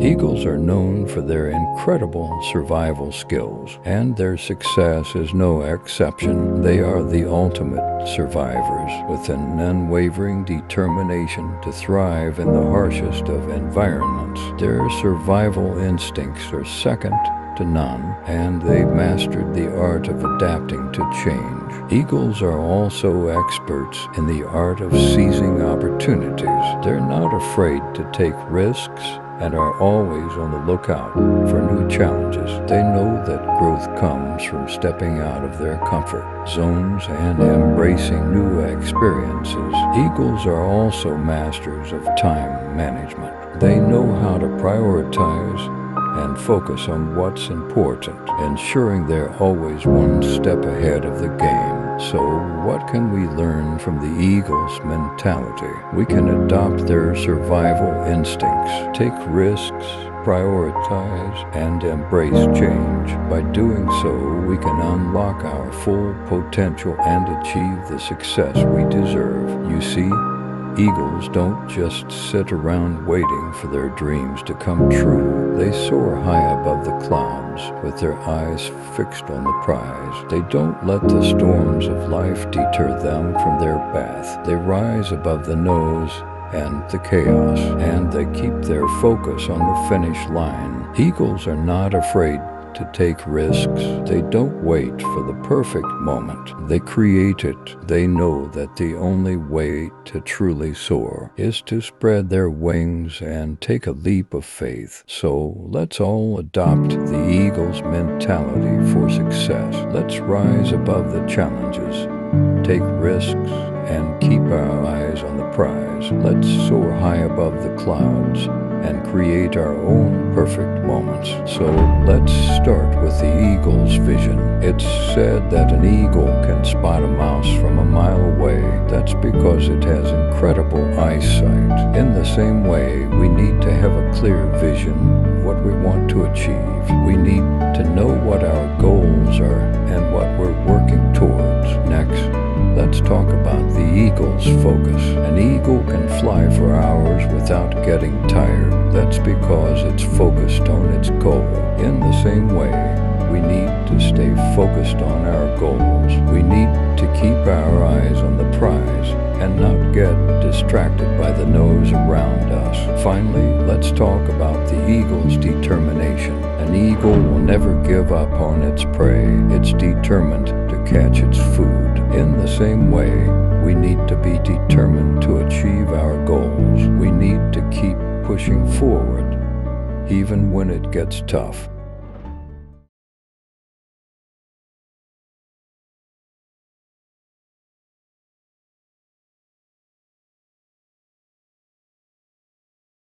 Eagles are known for their incredible survival skills, and their success is no exception. They are the ultimate survivors with an unwavering determination to thrive in the harshest of environments. Their survival instincts are second to none, and they've mastered the art of adapting to change. Eagles are also experts in the art of seizing opportunities. They're not afraid to take risks and are always on the lookout for new challenges. They know that growth comes from stepping out of their comfort zones and embracing new experiences. Eagles are also masters of time management. They know how to prioritize and focus on what's important, ensuring they're always one step ahead of the game. So what can we learn from the Eagles' mentality? We can adopt their survival instincts, take risks, prioritize, and embrace change. By doing so, we can unlock our full potential and achieve the success we deserve. You see, Eagles don't just sit around waiting for their dreams to come true. They soar high above the clouds with their eyes fixed on the prize. They don't let the storms of life deter them from their path. They rise above the noise and the chaos, and they keep their focus on the finish line. Eagles are not afraid to take risks. They don't wait for the perfect moment. They create it. They know that the only way to truly soar is to spread their wings and take a leap of faith. So let's all adopt the Eagle's mentality for success. Let's rise above the challenges, take risks, and keep our eyes on the prize. Let's soar high above the clouds and create our own perfect moments. So let's start with the Eagle's vision. It's said that an eagle can spot a mouse from a mile away. That's because it has incredible eyesight. In the same way, we need to have a clear vision of what we want to achieve. We need to know what our goals are and what we're working towards. Next, let's talk about the eagle's focus. An eagle can fly for hours without getting tired. That's because it's focused on its goal. In the same way, we need to stay focused on our goals. We need to keep our eyes on the prize and not get distracted by the noise around us. Finally, let's talk about the eagle's determination. An eagle will never give up on its prey. It's determined to catch its food. In the same way, we need to be determined to achieve our goals. We need to keep pushing forward, even when it gets tough.